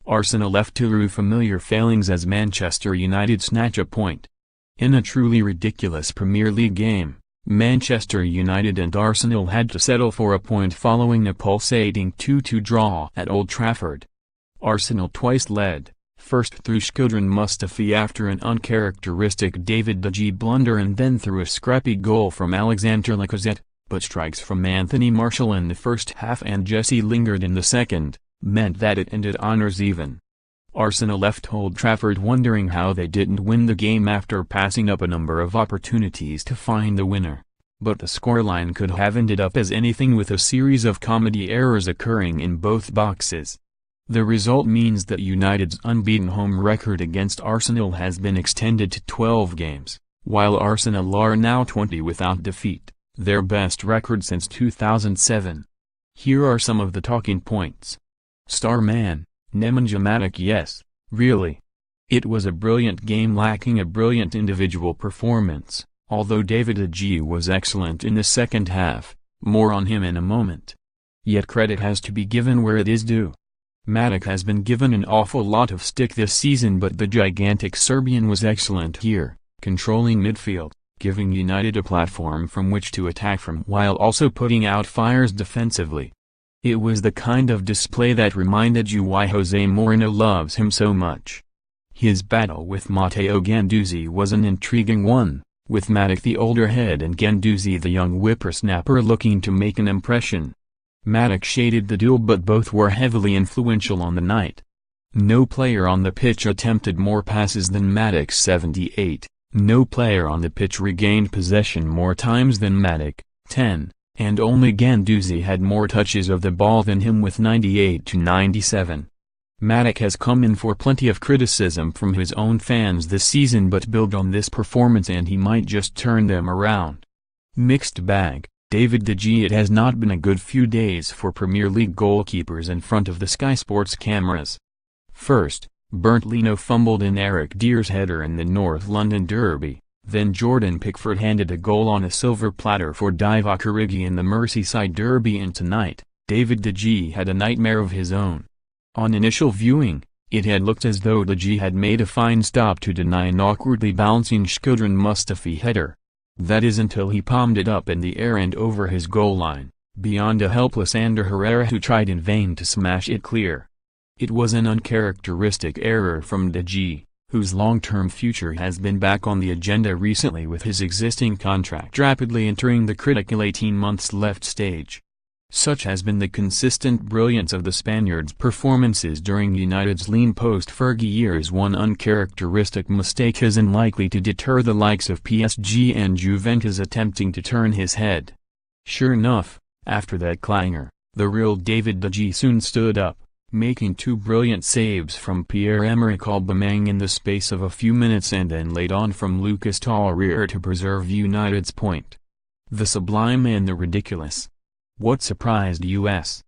Arsenal left to familiar failings as Manchester United snatch a point. In a truly ridiculous Premier League game, Manchester United and Arsenal had to settle for a point following a pulsating 2-2 draw at Old Trafford. Arsenal twice led, first through Shkodran Mustafi after an uncharacteristic David De Gea blunder and then through a scrappy goal from Alexandre Lacazette, but strikes from Anthony Martial in the first half and Jesse Lingard in the second, meant that it ended honours even. Arsenal left Old Trafford wondering how they didn't win the game after passing up a number of opportunities to find the winner. But the scoreline could have ended up as anything with a series of comedy errors occurring in both boxes. The result means that United's unbeaten home record against Arsenal has been extended to 12 games, while Arsenal are now 20 without defeat, their best record since 2007. Here are some of the talking points. Star man, Nemanja Matic. Yes, really. It was a brilliant game lacking a brilliant individual performance, although David De Gea was excellent in the second half, more on him in a moment. Yet credit has to be given where it is due. Matic has been given an awful lot of stick this season, but the gigantic Serbian was excellent here, controlling midfield, giving United a platform from which to attack from while also putting out fires defensively. It was the kind of display that reminded you why Jose Mourinho loves him so much. His battle with Matteo Guendouzi was an intriguing one, with Matic the older head and Guendouzi the young whippersnapper looking to make an impression. Matic shaded the duel, but both were heavily influential on the night. No player on the pitch attempted more passes than Matic, 78, no player on the pitch regained possession more times than Matic, 10. And only Guendouzi had more touches of the ball than him with 98 to 97. Matic has come in for plenty of criticism from his own fans this season, but build on this performance and he might just turn them around. Mixed bag, David De Gea. It has not been a good few days for Premier League goalkeepers in front of the Sky Sports cameras. First, Bernd Leno fumbled in Eric Dier's header in the North London derby. Then Jordan Pickford handed a goal on a silver platter for Divock Origi in the Merseyside derby, and tonight, David De Gea had a nightmare of his own. On initial viewing, it had looked as though De Gea had made a fine stop to deny an awkwardly bouncing Shkodran Mustafi header. That is until he palmed it up in the air and over his goal line, beyond a helpless Ander Herrera who tried in vain to smash it clear. It was an uncharacteristic error from De Gea, whose long-term future has been back on the agenda recently with his existing contract rapidly entering the critical 18 months left stage. Such has been the consistent brilliance of the Spaniard's performances during United's lean post-Fergie years. One uncharacteristic mistake isn't likely to deter the likes of PSG and Juventus attempting to turn his head. Sure enough, after that clanger, the real David De Gea soon stood up, making two brilliant saves from Pierre-Emerick Aubameyang in the space of a few minutes and then laid on from Lucas Torreira to preserve United's point. The sublime and the ridiculous. What surprised us?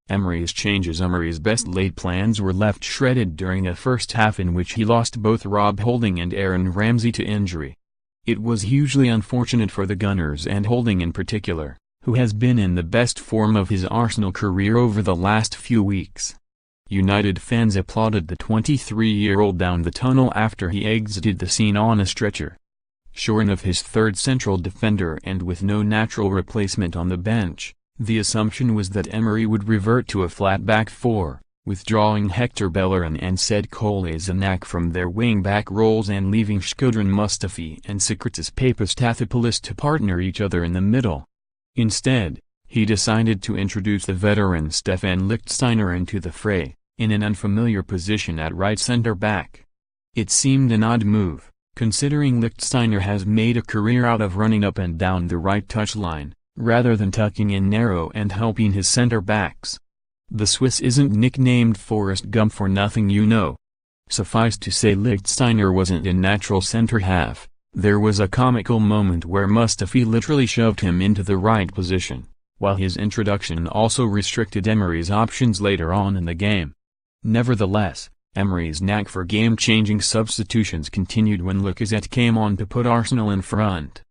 Emery's changes. Emery's best laid plans were left shredded during a first half in which he lost both Rob Holding and Aaron Ramsey to injury. It was hugely unfortunate for the Gunners and Holding in particular, who has been in the best form of his Arsenal career over the last few weeks. United fans applauded the 23-year-old down the tunnel after he exited the scene on a stretcher. Shorn of his third central defender and with no natural replacement on the bench, the assumption was that Emery would revert to a flat back four, withdrawing Hector Bellerin and Sead Kolasinac from their wing-back roles and leaving Shkodran Mustafi and Socrates Papastathopoulos to partner each other in the middle. Instead, he decided to introduce the veteran Stefan Lichtsteiner into the fray, in an unfamiliar position at right center-back. It seemed an odd move, considering Lichtsteiner has made a career out of running up and down the right touchline, rather than tucking in narrow and helping his center-backs. The Swiss isn't nicknamed Forrest Gump for nothing, you know. Suffice to say Lichtsteiner wasn't a natural center-half. There was a comical moment where Mustafi literally shoved him into the right position, while his introduction also restricted Emery's options later on in the game. Nevertheless, Emery's knack for game-changing substitutions continued when Lacazette came on to put Arsenal in front.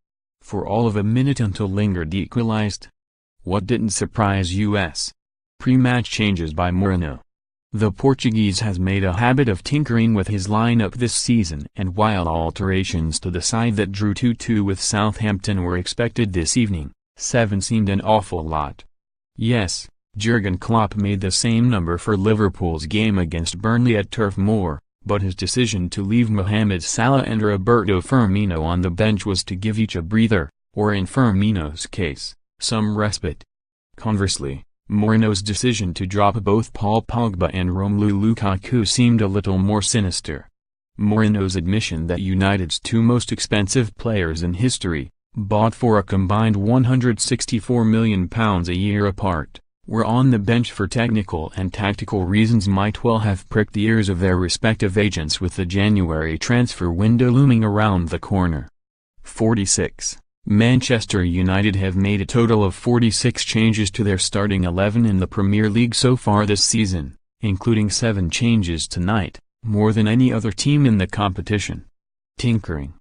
For all of a minute until Lingard equalized. What didn't surprise us? Pre-match changes by Mourinho. The Portuguese has made a habit of tinkering with his lineup this season, and while alterations to the side that drew 2-2 with Southampton were expected this evening, 7 seemed an awful lot. Yes, Jurgen Klopp made the same number for Liverpool's game against Burnley at Turf Moor, but his decision to leave Mohamed Salah and Roberto Firmino on the bench was to give each a breather, or in Firmino's case, some respite. Conversely, Mourinho's decision to drop both Paul Pogba and Romelu Lukaku seemed a little more sinister. Mourinho's admission that United's 2 most expensive players in history, bought for a combined £164 million a year apart, were on the bench for technical and tactical reasons might well have pricked the ears of their respective agents with the January transfer window looming around the corner. 46. Manchester United have made a total of 46 changes to their starting 11 in the Premier League so far this season, including 7 changes tonight, more than any other team in the competition. Tinkering.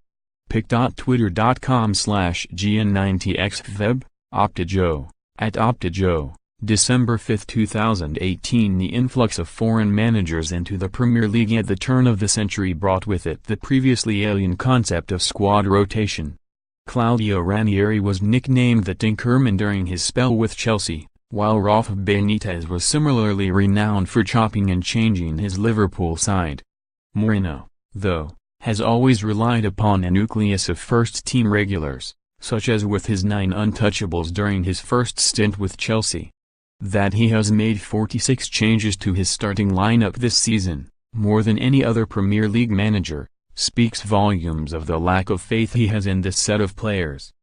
pic.twitter.com/gn90xveb, Optajoe, @Optajoe, December 5, 2018. The influx of foreign managers into the Premier League at the turn of the century brought with it the previously alien concept of squad rotation. Claudio Ranieri was nicknamed the Tinkerman during his spell with Chelsea, while Rafa Benitez was similarly renowned for chopping and changing his Liverpool side. Mourinho, though, has always relied upon a nucleus of first-team regulars, such as with his 9 untouchables during his first stint with Chelsea. That he has made 46 changes to his starting lineup this season, more than any other Premier League manager, speaks volumes of the lack of faith he has in this set of players.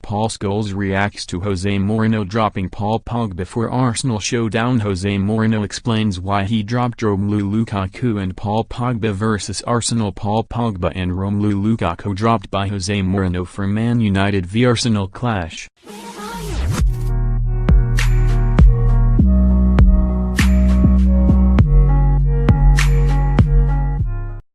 Paul Scholes reacts to Jose Mourinho dropping Paul Pogba for Arsenal showdown. Jose Mourinho explains why he dropped Romelu Lukaku and Paul Pogba versus Arsenal. Paul Pogba and Romelu Lukaku dropped by Jose Mourinho for Man United v Arsenal clash.